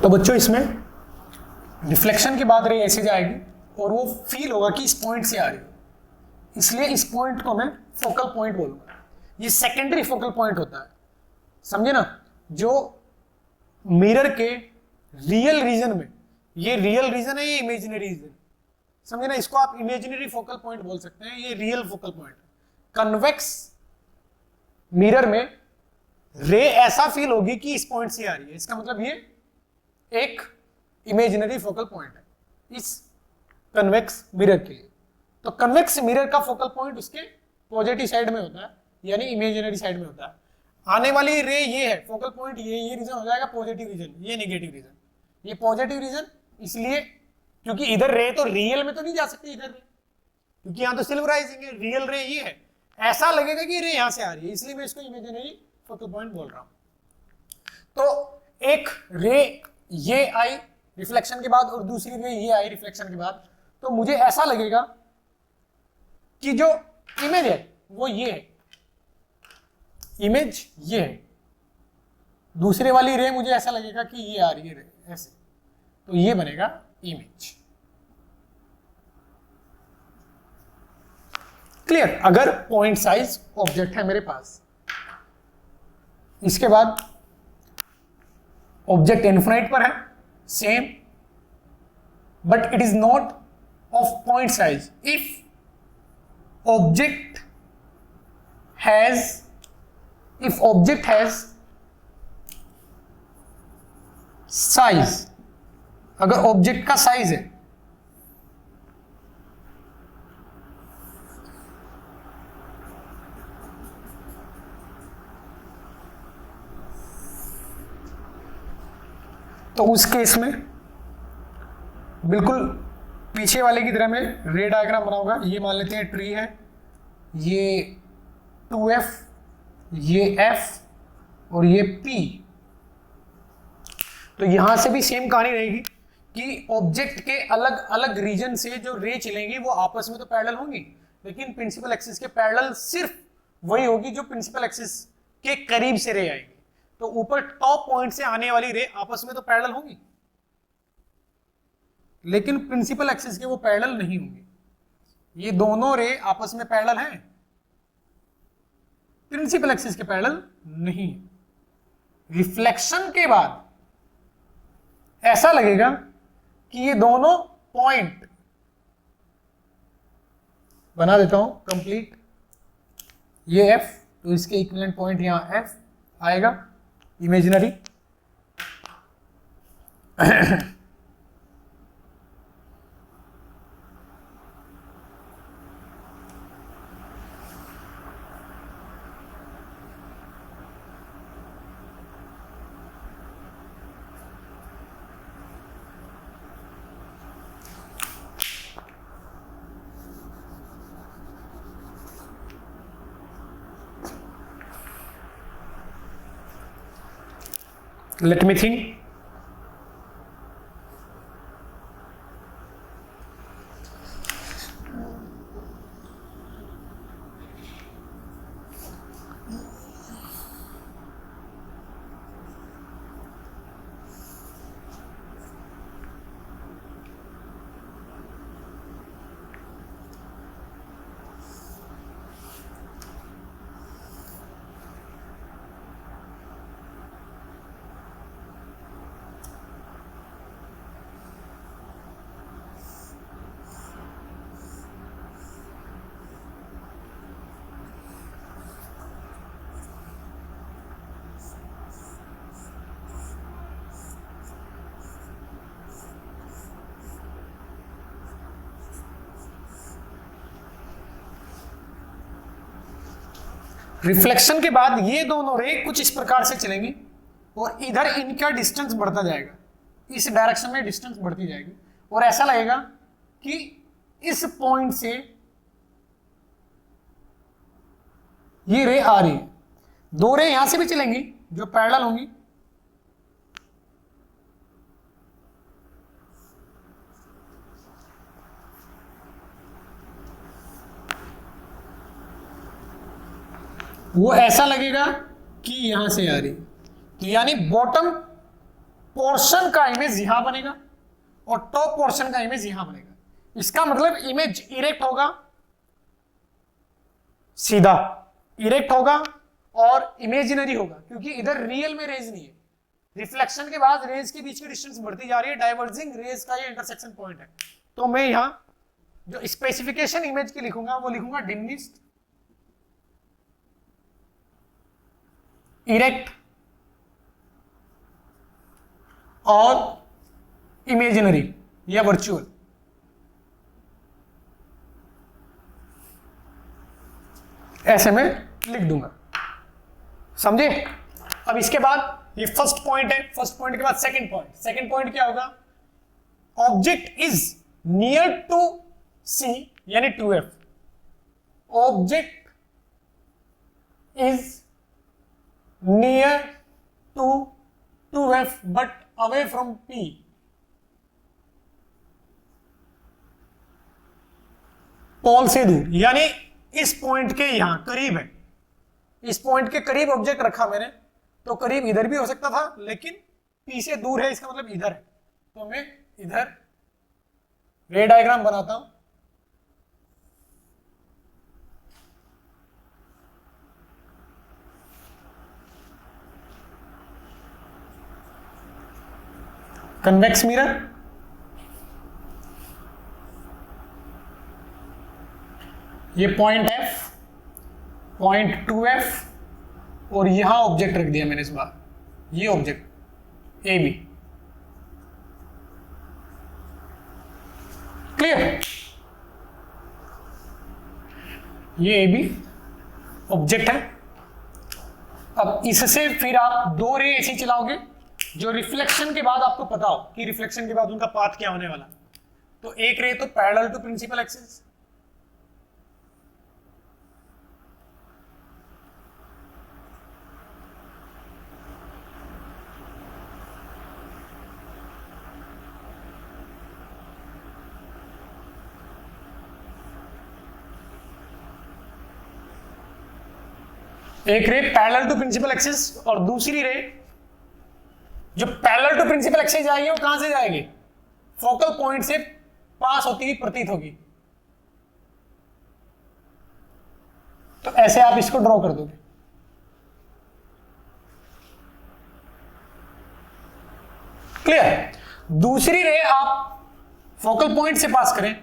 तो बच्चों इसमें रिफ्लेक्शन के बाद रे ऐसे जाएगी और वो फील होगा कि इस पॉइंट से आ रही है, इसलिए इस पॉइंट को मैं फोकल पॉइंट बोलूंगा। ये सेकेंडरी फोकल पॉइंट होता है, समझे ना। जो मिरर के रियल रीजन में, ये रियल रीजन है, ये इमेजिनरी रीजन, समझे ना। इसको आप इमेजिनरी फोकल पॉइंट बोल सकते हैं, ये real focal point. Convex mirror में रे ऐसा फील होगी कि इस पॉइंट से आ रही है, इसका मतलब ये एक इमेजिनरी फोकल पॉइंट है इस कन्वेक्स मिरर के लिए। तो कन्वेक्स मिरर का फोकल पॉइंट उसके पॉजिटिव साइड में होता है, यानी इमेजिनरी साइड में होता है। आने वाली रे ये है, फोकल पॉइंट ये रीजन हो जाएगा पॉजिटिव रीजन, ये नेगेटिव रीजन। ये पॉजिटिव रीजन इसलिए क्योंकि इधर रे तो रियल में तो नहीं जा सकती इधर रे, क्योंकि यहां तो सिल्वराइजिंग है, रियल रे ये है। ऐसा लगेगा कि रे यहां से आ रही है, इसलिए मैं इसको इमेजिनरी फोकल पॉइंट बोल रहा हूं। तो एक रे ये आई रिफ्लेक्शन के बाद और दूसरी रे ये आई रिफ्लेक्शन के बाद, तो मुझे ऐसा लगेगा कि जो इमेज है वो ये है, इमेज ये है। दूसरे वाली रे मुझे ऐसा लगेगा कि ये आ रही है रे ऐसे, तो ये बनेगा इमेज। क्लियर। अगर पॉइंट साइज ऑब्जेक्ट है मेरे पास, इसके बाद ऑब्जेक्ट इनफिनिट पर है same, but it is not of point size. If object has size, अगर ऑब्जेक्ट का साइज है, तो उस केस में बिल्कुल पीछे वाले की तरह में रे डायग्राम बनाऊंगा। ये मान लेते हैं ट्री है, ये 2f, ये f और ये p। तो यहां से भी सेम कहानी रहेगी कि ऑब्जेक्ट के अलग अलग रीजन से जो रे चलेंगी वो आपस में तो पैरेलल होंगी, लेकिन प्रिंसिपल एक्सिस के पैरेलल सिर्फ वही होगी जो प्रिंसिपल एक्सिस के करीब से रे आएगी। तो ऊपर टॉप पॉइंट से आने वाली रे आपस में तो पैरेलल होंगी, लेकिन प्रिंसिपल एक्सिस के वो पैरेलल नहीं होंगी। ये दोनों रे आपस में पैरेलल हैं, प्रिंसिपल एक्सिस के पैरेलल नहीं। रिफ्लेक्शन के बाद ऐसा लगेगा कि ये दोनों पॉइंट, बना देता हूं कंप्लीट, ये f, तो इसके इक्विवेलेंट पॉइंट यहां f आएगा imaginary. Let me think. Reflection के बाद ये दोनों रे कुछ इस प्रकार से चलेंगी और इधर इनका डिस्टेंस बढ़ता जाएगा, इस डायरेक्शन में डिस्टेंस बढ़ती जाएगी और ऐसा लगेगा कि इस पॉइंट से ये रे आ रही है। दो रे यहां से भी चलेंगी जो पैरेलल होंगी, वो ऐसा लगेगा कि यहां से आ रही, तो यानी बॉटम पोर्शन का इमेज यहां बनेगा और टॉप पोर्शन का इमेज यहां बनेगा। इसका मतलब इमेज इरेक्ट होगा, सीधा इरेक्ट होगा और इमेजिनरी होगा, क्योंकि इधर रियल में रेज नहीं है। रिफ्लेक्शन के बाद रेज के बीच की डिस्टेंस बढ़ती जा रही है, डाइवर्जिंग रेज का ये इंटरसेक्शन पॉइंट है। तो मैं यहां जो स्पेसिफिकेशन इमेज की लिखूंगा वो लिखूंगा डिमिनिश्ड, इरेक्ट और इमेजिनरी या वर्चुअल। ऐसे में लिख दूंगा, समझे। अब इसके बाद ये फर्स्ट पॉइंट है, फर्स्ट पॉइंट के बाद सेकंड पॉइंट। सेकंड पॉइंट क्या होगा? Object is near to C यानी 2f। Object is near to 2f but away from p। Pole से दूर, यानी इस पॉइंट के यहां करीब है, इस पॉइंट के करीब ऑब्जेक्ट रखा मैंने, तो करीब इधर भी हो सकता था, लेकिन P से दूर है, इसका मतलब इधर है। तो मैं इधर रे डायग्राम बनाता हूं। कन्वेक्स मिरर, ये पॉइंट F, पॉइंट 2F और यहां ऑब्जेक्ट रख दिया मैंने इस बार, ये ऑब्जेक्ट AB। क्लियर? ये AB ऑब्जेक्ट है। अब इससे फिर आप दो रे ऐसे चलाओगे जो रिफ्लेक्शन के बाद आपको पता हो कि रिफ्लेक्शन के बाद उनका पाथ क्या होने वाला। तो एक रे तो पैरेलल टू प्रिंसिपल एक्सिस, एक ray parallel to principal axis और दूसरी रे जो पैरेलल टू प्रिंसिपल एक्सिस जाएगी वो कहां से जाएगी? फोकल पॉइंट से पास होती हुई प्रतीत होगी। तो ऐसे आप इसको ड्रॉ कर दोगे। क्लियर? दूसरी रे आप फोकल पॉइंट से पास करें,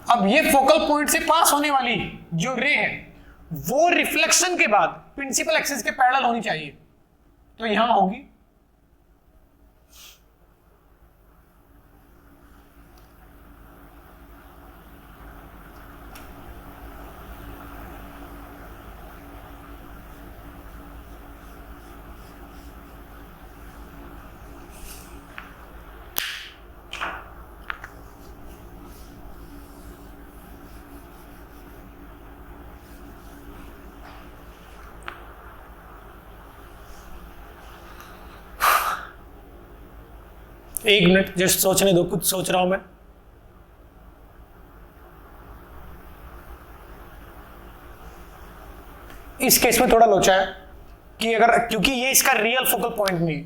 अब ये फोकल पॉइंट से पास होने वाली जो रे है वो रिफ्लेक्शन के बाद प्रिंसिपल एक्सिस के पैरेलल होनी चाहिए, तो यहां होगी। एक मिनट जस्ट सोचने दो, कुछ सोच रहा हूं मैं। इस केस में थोड़ा लोचा है कि अगर, क्योंकि ये इसका रियल फोकल पॉइंट नहीं,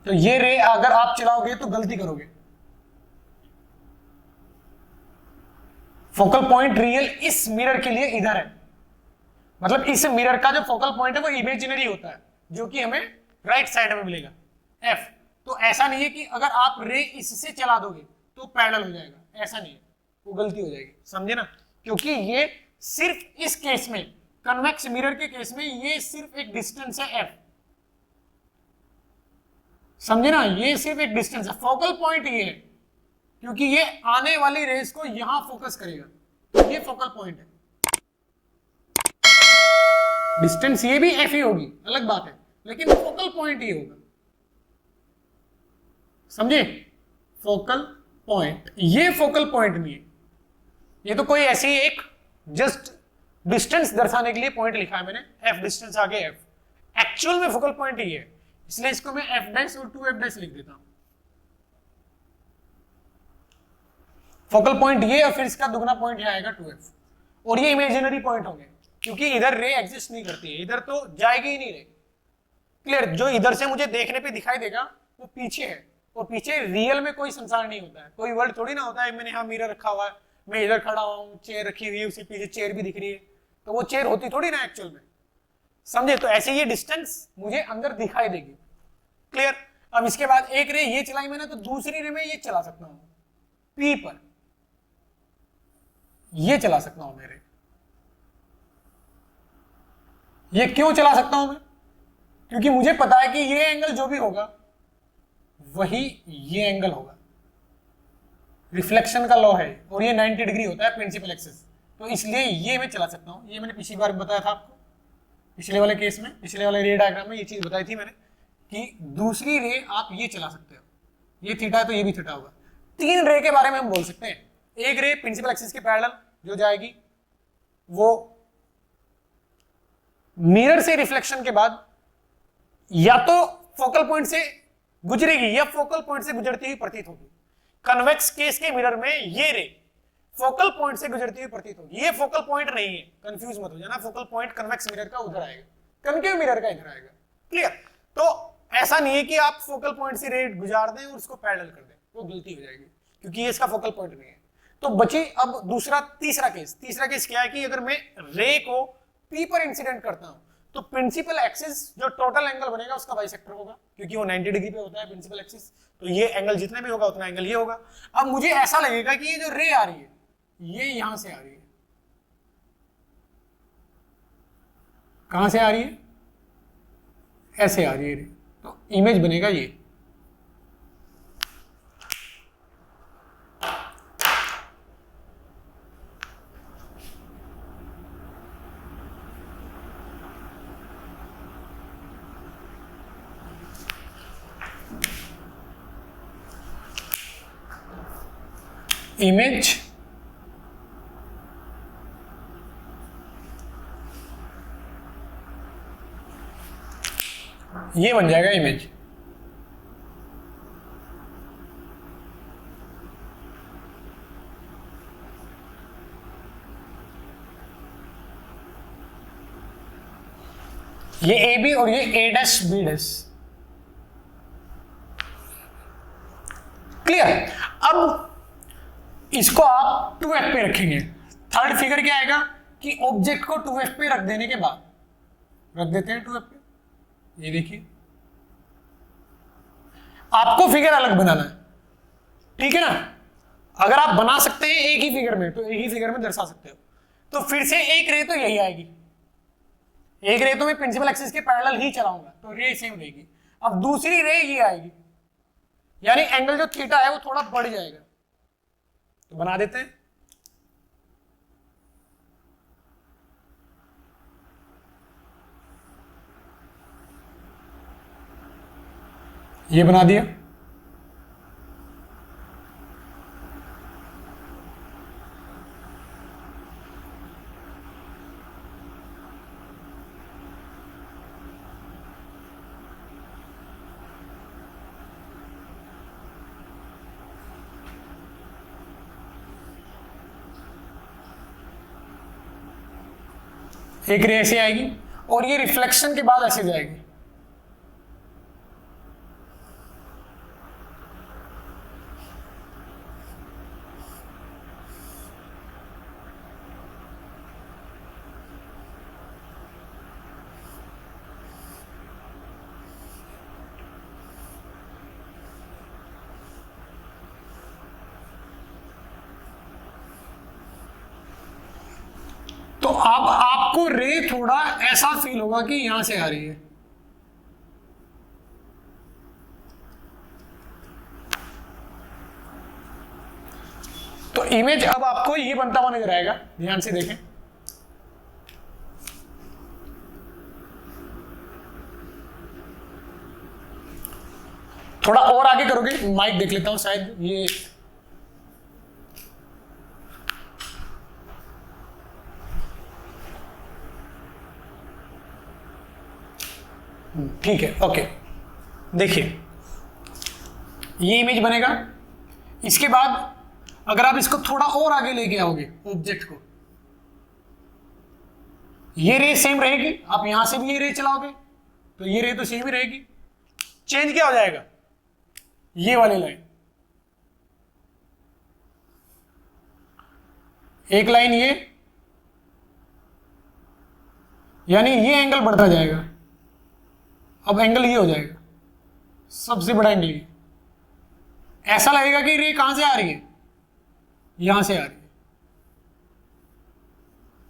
तो ये रे अगर आप चलाओगे तो गलती करोगे। फोकल पॉइंट रियल इस मिरर के लिए इधर है, मतलब इस मिरर का जो फोकल पॉइंट है वो इमेजिनरी होता है, जो कि हमें राइट साइड में मिलेगा F। तो ऐसा नहीं है कि अगर आप रे इससे चला दोगे तो पैरेलल हो जाएगा, ऐसा नहीं है, वो गलती हो जाएगी, समझे ना। क्योंकि ये सिर्फ इस केस में, कन्वेक्स मिरर के केस में, ये सिर्फ एक डिस्टेंस है F, समझे ना। ये सिर्फ एक डिस्टेंस है, फोकल पॉइंट ये है, क्योंकि ये आने वाली रेस को यहां फोकस करेगा, तो ये फोकल पॉइंट है। डिस्टेंस ये भी F ही होगी, अलग बात है, लेकिन फोकल पॉइंट ये होगा, समझे। फोकल पॉइंट, ये फोकल पॉइंट नहीं है, ये तो कोई ऐसी एक जस्ट डिस्टेंस दर्शाने के लिए पॉइंट लिखा है मैंने, एफ डिस्टेंस आगे एफ, एक्चुअल में फोकल पॉइंट ही है, इसलिए इसको मैं एफ डैश और 2f' लिख देता हूं। फोकल पॉइंट ये और फिर इसका दुगना पॉइंट यहां आएगा 2f, और ये इमेजिनरी पॉइंट होंगे क्योंकि इधर रे एग्जिस्ट नहीं करती है, इधर तो जाएगी ही नहीं रे। क्लियर? जो इधर से मुझे देखने पे दिखाई देगा वो पीछे है, और पीछे रियल में कोई संसार नहीं होता है, कोई वर्ल्ड थोड़ी ना होता है। मैंने यहाँ मिरर रखा हुआ है, मैं इधर खड़ा हुआ हूँ, चेयर रखी हुई है, उसके पीछे चेयर भी दिख रही है, तो वो चेयर होती थोड़ी ना एक्चुअल में, समझे? तो ऐसे ये डिस्टेंस मुझे अंदर दिखाई देगी। क्लियर? अब इसके बाद एक रे ये चलाई मैंने, तो दूसरी रे में ये चला सकता हूं पी पर, ये चला सकता हूं मेरे। ये क्यों चला सकता हूं मैं? क्योंकि मुझे पता है कि ये एंगल जो भी होगा वही ये एंगल होगा, रिफ्लेक्शन का लॉ है, और ये 90 डिग्री होता है प्रिंसिपल एक्सिस, तो इसलिए ये मैं चला सकता हूं। ये मैंने पिछली बार बताया था आपको, पिछले वाले केस में, पिछले वाले रे डायग्राम में ये चीज बताई थी मैंने कि दूसरी रे आप ये चला सकते हो, ये थीटा है तो ये भी थीटा होगा। 3 रे के बारे में हम बोल सकते हैं। एक रे प्रिंसिपल एक्सिस के पैरेलल जो जाएगी वो मिरर से रिफ्लेक्शन के बाद या तो फोकल पॉइंट से गुजरेगी या फोकल पॉइंट से गुजरती हुई प्रतीत होगी। कन्वेक्स केस के मिरर में ये रे फोकल पॉइंट से गुजरती हुई प्रतीत होगी, ये फोकल पॉइंट नहीं है, कंफ्यूज मत हो जाना। फोकल पॉइंट कन्वेक्स मिरर का उधर आएगा, कनकेव मिरर का इधर आएगा। क्लियर? तो ऐसा नहीं है कि आप फोकल पॉइंट से रे गुजार दें और उसको पैरेलल कर दें, वो गलती हो जाएगी क्योंकि ये इसका फोकल पॉइंट नहीं है। तो बची अब तीसरा केस क्या है कि अगर मैं रे को पी पर इंसिडेंट करता हूं तो प्रिंसिपल एक्सिस जो टोटल एंगल बनेगा उसका बाइसेक्टर होगा, क्योंकि वो 90 डिग्री पे होता है प्रिंसिपल एक्सिस, तो ये एंगल जितने भी होगा उतना एंगल ये होगा। अब मुझे ऐसा लगेगा कि ये जो रे आ रही है ये यहां से आ रही है, कहां से आ रही है? ऐसे आ रही है रे, तो इमेज बनेगा ये। इमेज ये बन जाएगा इमेज। ये ए बी और ये ए डैश बी डैश। क्लियर? अब इसको आप 2f पे रखेंगे। थर्ड फिगर क्या आएगा कि ऑब्जेक्ट को 2f पे रख देने के बाद, रख देते हैं 2f पे, ये देखिए आपको फिगर अलग बनाना है, ठीक है ना? अगर आप बना सकते हैं एक ही फिगर में तो एक ही फिगर में दर्शा सकते हो। तो फिर से एक रे तो यही आएगी, एक रे तो मैं प्रिंसिपल एक्सिस के पैरेलल ही चलाऊंगा तो रे सेम रहेगी। अब दूसरी रे ये आएगी, यानी एंगल जो थीटा है वो थोड़ा बढ़ जाएगा, तो बना देते हैं। ये बना दिया। एक रे ऐसे आएगी और ये रिफ्लेक्शन के बाद ऐसे जाएगी। तो अब आपको रे थोड़ा ऐसा फील होगा कि यहां से आ रही है, तो इमेज अब आपको ये बनता हुआ नजर आएगा। ध्यान से देखें, थोड़ा और आगे करोगे, माइक देख लेता हूं, शायद ये ठीक है, ओके। देखिए ये इमेज बनेगा। इसके बाद अगर आप इसको थोड़ा और आगे लेके आओगे ऑब्जेक्ट को, ये रे सेम रहेगी, आप यहां से भी ये रे चलाओगे तो ये रे तो सेम ही रहेगी। चेंज क्या हो जाएगा, ये वाली लाइन, एक लाइन ये, यानी ये एंगल बढ़ता जाएगा। अब एंगल ये हो जाएगा, सबसे बड़ा एंगल ये। ऐसा लगेगा कि रे कहां से आ रही है, यहां से आ रही है।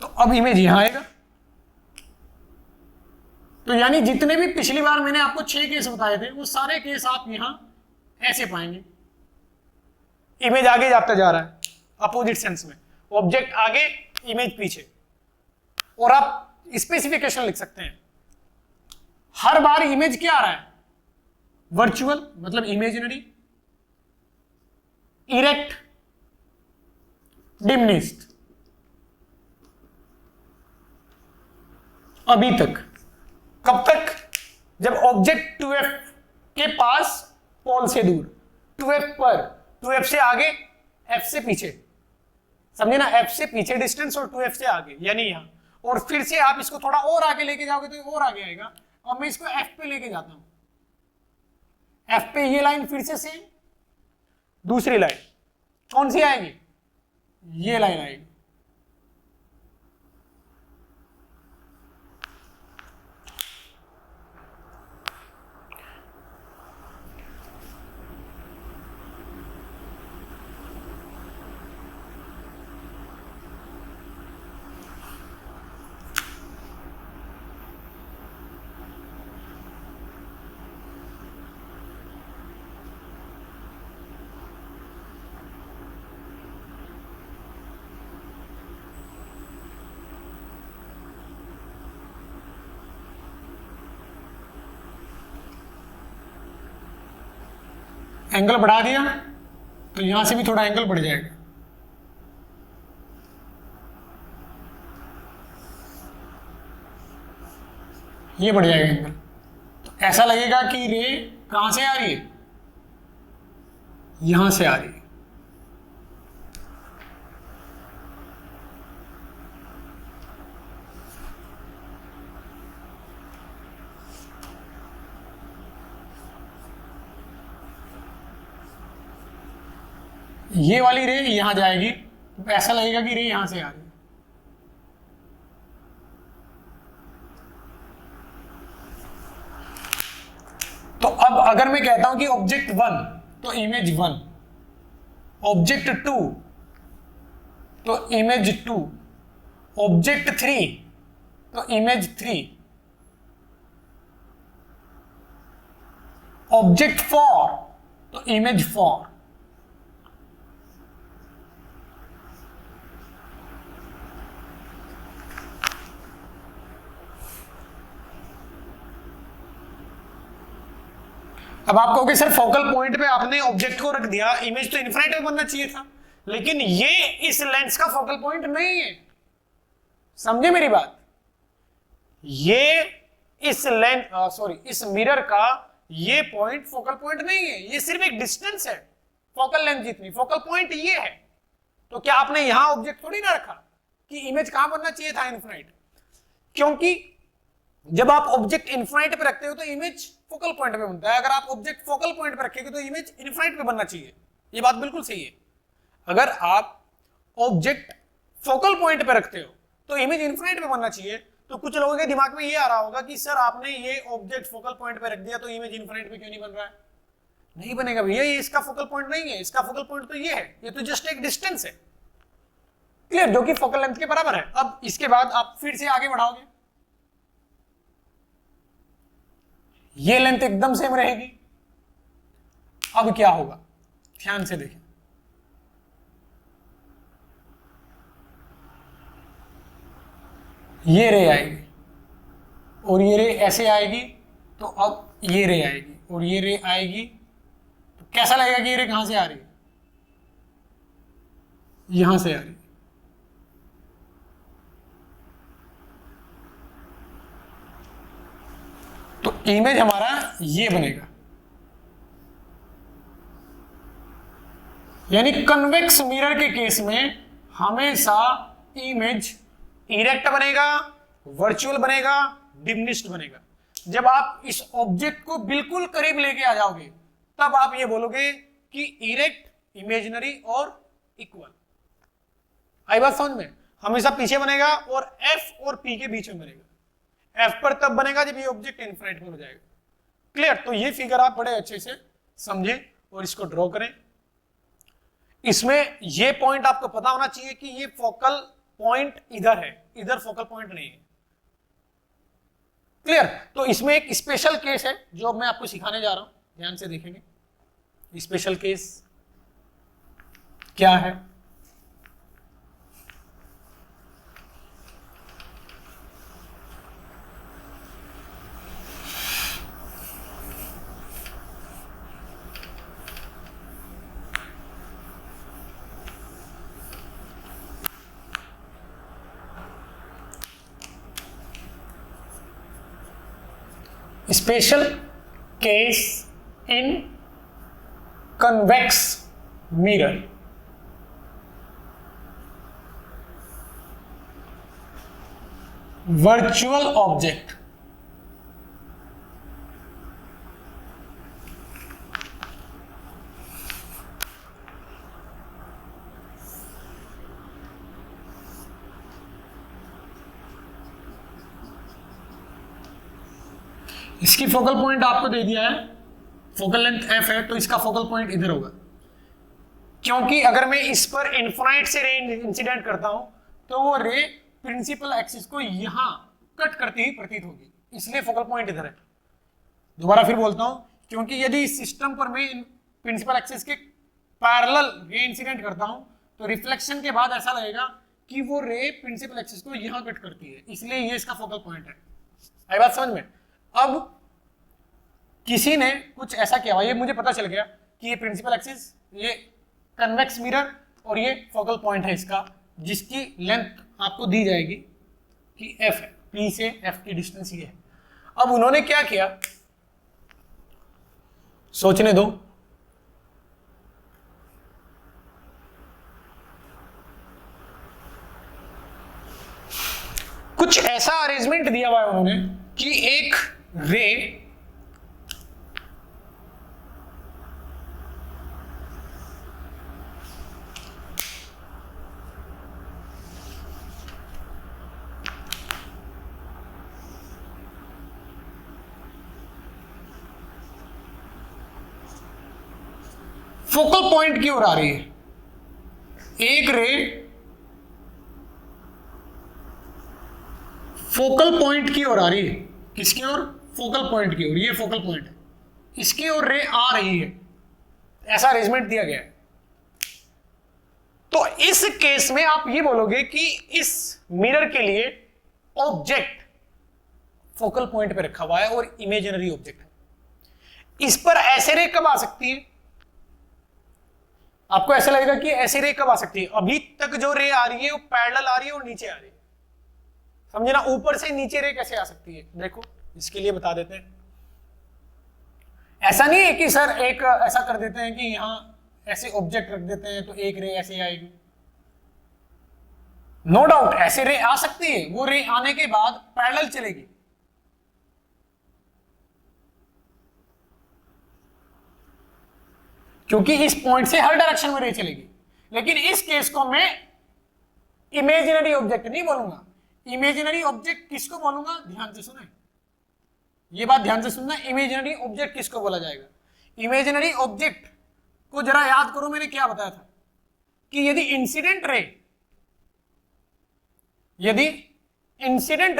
तो अब इमेज यहां आएगा। तो यानी जितने भी पिछली बार मैंने आपको 6 केस बताए थे, वो सारे केस आप यहां ऐसे पाएंगे। इमेज आगे जाता जा रहा है अपोजिट सेंस में, ऑब्जेक्ट आगे, इमेज पीछे। और आप स्पेसिफिकेशन लिख सकते हैं, हर बार इमेज क्या आ रहा है, वर्चुअल मतलब इमेजिनरी, इरेक्ट, डिमिनिश्ड। अभी तक, कब तक, जब ऑब्जेक्ट 2f के पास पोल से दूर, 2f पर, 2f से आगे, f से पीछे, समझे ना, f से पीछे डिस्टेंस और 2f से आगे यानी यहां। और फिर से आप इसको थोड़ा और आगे लेके जाओगे तो ये और आगे आएगा। अब मैं इसको f पे लेके जाता हूं, f पे ये लाइन फिर से सेम, दूसरी लाइन कौन सी आएगी, ये लाइन आएगी। एंगल बढ़ा दिया तो यहां से भी थोड़ा एंगल बढ़ जाएगा। ये बढ़ जाएगा एंगल। तो ऐसा लगेगा कि रे कहां से आ रही है, यहां से आ रही है। ये वाली रे यहां जाएगी तो ऐसा लगेगा कि रे यहां से आ रही है। तो अब अगर मैं कहता हूं कि ऑब्जेक्ट 1 तो इमेज 1, ऑब्जेक्ट 2 तो इमेज 2, ऑब्जेक्ट 3 तो इमेज 3, ऑब्जेक्ट 4 तो इमेज 4। अब आप कहोगे सर फोकल पॉइंट पे आपने ऑब्जेक्ट को रख दिया, इमेज तो इनफाइनाइट में बनना चाहिए था, लेकिन ये इस लेंस का फोकल पॉइंट नहीं है। समझे मेरी बात, ये इस इस मिरर का ये पॉइंट फोकल पॉइंट नहीं है, ये सिर्फ एक डिस्टेंस है फोकल लेंथ जितनी। फोकल पॉइंट ये है। तो क्या आपने यहां ऑब्जेक्ट थोड़ी ना रखा कि इमेज कहां बनना चाहिए था, इनफाइनाइट। क्योंकि जब आप ऑब्जेक्ट इनफाइनाइट पे रखते हो तो इमेज फोकल पॉइंट पे बनता है। अगर आप ऑब्जेक्ट फोकल पॉइंट पे रखेंगे तो इमेज इनफाइनाइट पे बनना चाहिए। ये बात बिल्कुल सही है। अगर आप ऑब्जेक्ट फोकल पॉइंट पे रखते हो तो इमेज इनफाइनाइट पे बनना चाहिए। तो कुछ लोगों के दिमाग में ये आ रहा होगा कि सर आपने ये ऑब्जेक्ट फोकल पॉइंट पे रख दिया तो इमेज इनफाइनाइट पे क्यों नहीं बन रहा है। नहीं बनेगा भैया, ये इसका फोकल पॉइंट नहीं है, इसका फोकल पॉइंट तो ये है, ये तो जस्ट एक डिस्टेंस है, क्लियर, जो कि फोकल लेंथ के बराबर है। अब इसके बाद आप फिर से आगे बढ़ाओगे, ये लेंथ एकदम सेम रहेगी। अब क्या होगा, ध्यान से देखें, ये रे आएगी और ये रे ऐसे आएगी, तो अब ये रे आएगी और ये रे आएगी, तो कैसा लगेगा कि ये रे कहां से आ रही है, यहां से आ रही है। तो इमेज हमारा ये बनेगा, यानी कन्वेक्स मिरर के केस में हमेशा इमेज इरेक्ट बनेगा, वर्चुअल बनेगा, डिमिनिश्ड बनेगा। जब आप इस ऑब्जेक्ट को बिल्कुल करीब लेके आ जाओगे तब आप ये बोलोगे कि इरेक्ट, इमेजिनरी और इक्वल। आई बात समझ में? हमेशा पीछे बनेगा और एफ और पी के बीच में बनेगा। एफ पर तब बनेगा जब ये ऑब्जेक्ट इनफिनिट में हो जाएगा। क्लियर? तो ये फिगर आप बड़े अच्छे से समझे और इसको ड्रॉ करें। इसमें ये पॉइंट आपको पता होना चाहिए कि ये फोकल पॉइंट इधर है, इधर फोकल पॉइंट नहीं है। क्लियर? तो इसमें एक स्पेशल केस है जो मैं आपको सिखाने जा रहा हूं, ध्यान से देखेंगे। स्पेशल केस क्या है? Special case in convex mirror. Virtual object, इसकी फोकल पॉइंट आपको दे दिया है, फोकल लेंथ f है, तो इसका फोकल पॉइंट इधर होगा। क्योंकि अगर मैं इस पर इनफाइनाइट से रे इंसिडेंट करता हूं तो वो रे प्रिंसिपल एक्सिस को यहां कट करती ही प्रतीत होगी, इसलिए फोकल पॉइंट इधर है। दोबारा फिर बोलता हूं, क्योंकि यदि इस सिस्टम पर मैं प्रिंसिपल एक्सिस के पैरेलल रे इंसिडेंट करता हूं तो रिफ्लेक्शन के बाद ऐसा लगेगा कि वो रे प्रिंसिपल एक्सिस को यहां कट करती है, इसलिए ये इसका फोकल पॉइंट है। आई बात समझ में? अब किसी ने कुछ ऐसा किया, ये मुझे पता चल गया कि ये प्रिंसिपल एक्सिस, ये कन्वेक्स मिरर और ये फोकल पॉइंट है इसका, जिसकी लेंथ आपको दी जाएगी कि f है, P से f की डिस्टेंस ये है। अब उन्होंने क्या किया, सोचने दो। कुछ ऐसा अरेंजमेंट दिया हुआ है उन्होंने कि एक रे फोकल पॉइंट की ओर आ रही है। एक रे फोकल पॉइंट की ओर आ रही है। किसकी ओर? फोकल पॉइंट की ओर। ये फोकल पॉइंट है, इसकी ओर रे आ रही है, ऐसा अरेंजमेंट दिया गया है। तो इस केस में आप ये बोलोगे कि इस मिरर के लिए ऑब्जेक्ट फोकल पॉइंट पे रखा हुआ है और इमेजिनरी ऑब्जेक्ट है। इस पर ऐसे रे कब आ सकती है? आपको ऐसा लगेगा कि ऐसे रे कब आ सकती है? अभी तक जो रे आ रही है वो पैरेलल आ रही है और नीचे आ रही है, समझे ना? ऊपर से नीचे रे कैसे आ सकती है? देखो, इसके लिए बता देते हैं। ऐसा नहीं है कि सर एक ऐसा कर देते हैं कि यहां ऐसे ऑब्जेक्ट रख देते हैं तो एक रे ऐसे आएगी। नो डाउट ऐसे रे आ सकती है, वो रे आने के बाद पैरेलल चलेगी। क्योंकि इस पॉइंट से हर डायरेक्शन में रे चलेगी। लेकिन इस केस को मैं इमेजिनरी ऑब्जेक्ट नहीं बोलूंगा। इमेजिनरी ऑब्जेक्ट किसको बोलूंगा? ध्यान से सुने, ये बात ध्यान से सुनना। इमेजिनरी ऑब्जेक्ट किसको बोला जाएगा? इमेजिनरी ऑब्जेक्ट को जरा याद करो, मैंने क्या बताया था कि यदि इंसिडेंट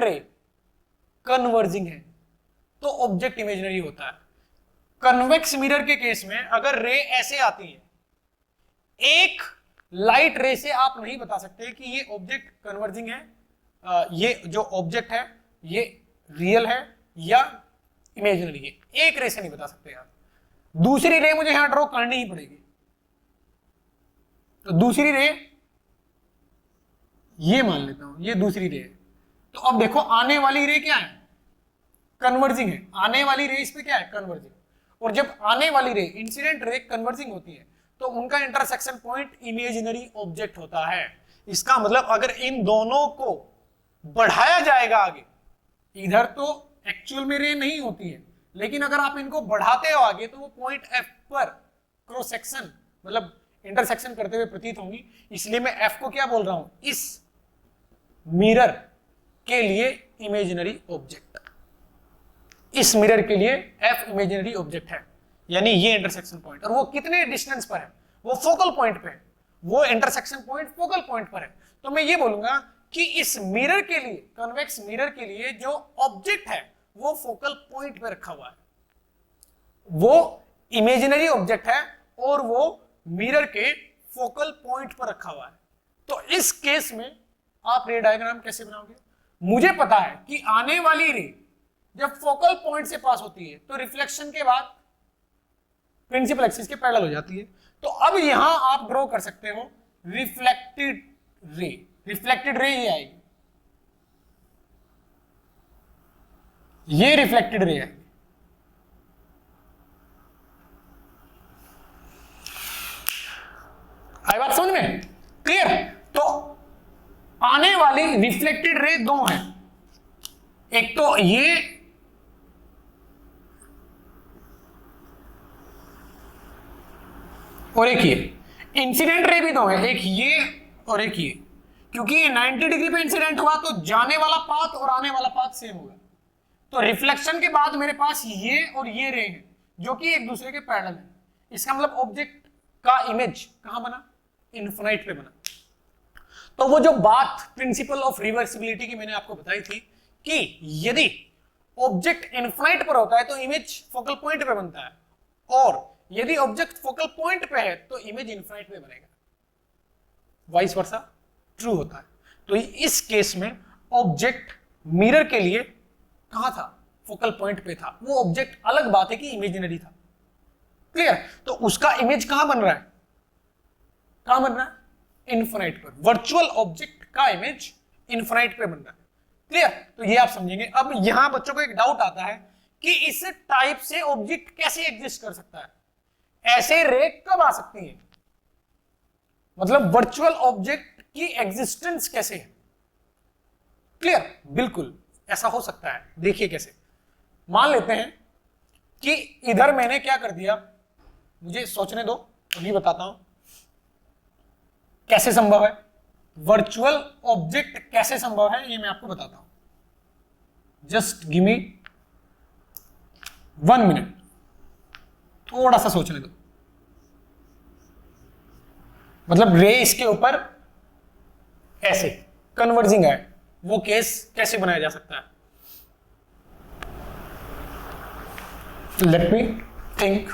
रे कन्वर्जिंग है तो ऑब्जेक्ट इमेजिनरी होता है। कन्वेक्स मिरर के केस में अगर रे ऐसे आती है, एक लाइट रे से आप नहीं बता सकते कि ये ऑब्जेक्ट कन्वर्जिंग है, ये जो ऑब्जेक्ट है ये रियल है या इमेजिनरी है। एक रे से नहीं बता सकते यार। दूसरी रे मुझे यहां ड्रॉ करनी ही पड़ेगी। तो दूसरी रे ये मान लेता हूं, ये दूसरी रे है। तो अब देखो आने वाली रे क्या है? कन्वर्जिंग है, आने वाली रे इस पे क्या है, कन्वर्जिंग। और जब आने वाली रे, इंसिडेंट रे कन्वर्जिंग होती है तो उनका इंटरसेक्शन पॉइंट इमेजिनरी ऑब्जेक्ट होता है। इसका मतलब अगर इन दोनों को बढ़ाया जाएगा आगे, इधर तो एक्चुअल में रे नहीं होती है, लेकिन अगर आप इनको बढ़ाते हो आगे तो वो पॉइंट एफ पर क्रॉस सेक्शन मतलब इंटरसेक्शन करते हुए प्रतीत होंगी। इसलिए मैं एफ को क्या बोल रहा हूं, इस मिरर के लिए इमेजिनरी ऑब्जेक्ट, इस मिरर के लिए एफ इमेजिनरी ऑब्जेक्ट है, यानी ये इंटरसेक्शन पॉइंट। और वो कितने डिस्टेंस पर है, वो फोकल पॉइंट पे है, वो इंटरसेक्शन पॉइंट फोकल पॉइंट पर है। तो मैं ये बोलूंगा कि इस मिरर के लिए, कन्वेक्स मिरर के लिए जो ऑब्जेक्ट है वो फोकल पॉइंट पे रखा हुआ है, वो इमेजिनरी ऑब्जेक्ट है और वो मिरर के फोकल पॉइंट पर रखा हुआ है। तो इस केस में आप रे डायग्राम कैसे बनाओगे, मुझे पता है कि आने वाली रे जब फोकल पॉइंट से पास होती है तो रिफ्लेक्शन के बाद प्रिंसिपल एक्सिस के पैरेलल हो जाती है। तो अब यहां आप ड्रॉ कर सकते हो रिफ्लेक्टेड रे, रिफ्लेक्टेड रे ये आएगी, ये रिफ्लेक्टेड रे है। आई बात समझ में, क्लियर। तो आने वाली रिफ्लेक्टेड रे दो हैं, एक तो ये और एक ये। इंसिडेंट रे भी दो है, एक ये और एक ये, क्योंकि ये 90 डिग्री पे इंसिडेंट हुआ तो जाने वाला पाथ और आने वाला पाथ सेम होगा। तो रिफ्लेक्शन के बाद मेरे पास ये और ये रे हैं जो कि एक दूसरे के पैरेलल है। इसका मतलब ऑब्जेक्ट का इमेज कहां बना, इन्फिनाइट पे बना। तो वो जो बात प्रिंसिपल ऑफ रिवर्सिबिलिटी की मैंने आपको बताई थी कि यदि ऑब्जेक्ट इन्फिनाइट पर होता है तो इमेज फोकल पॉइंट पे बनता है, और यदि ऑब्जेक्ट फोकल पॉइंट पे है तो इमेज इन्फिनाइट पे बनेगा, वाइस वर्सा ट्रू होता है। तो इस केस में ऑब्जेक्ट मिरर के लिए कहां था, फोकल पॉइंट पे था। वो ऑब्जेक्ट अलग बात है कि इमेजिनरी था, क्लियर। तो उसका इमेज कहां बन रहा है, कहां बन रहा है, इन्फिनाइट पर। वर्चुअल ऑब्जेक्ट का इमेज इन्फिनाइट पे बन रहा है, क्लियर। तो ये आप समझेंगे। अब यहां बच्चों को एक डाउट आता है कि इस टाइप से ऑब्जेक्ट कैसे एग्जिस्ट कर सकता है, ऐसे रे कब आ सकती है, मतलब वर्चुअल ऑब्जेक्ट की एग्जिस्टेंस कैसे है, क्लियर। बिल्कुल ऐसा हो सकता है। देखिए कैसे, मान लेते हैं कि इधर मैंने क्या कर दिया, मुझे सोचने दो, अभी बताता हूं कैसे संभव है, वर्चुअल ऑब्जेक्ट कैसे संभव है ये मैं आपको बताता हूं। जस्ट गिव मी 1 मिनट, थोड़ा सा सोचने दो। मतलब रे इसके ऊपर ऐसे कन्वर्जिंग है, वो केस कैसे बनाया जा सकता है, लेट मी थिंक।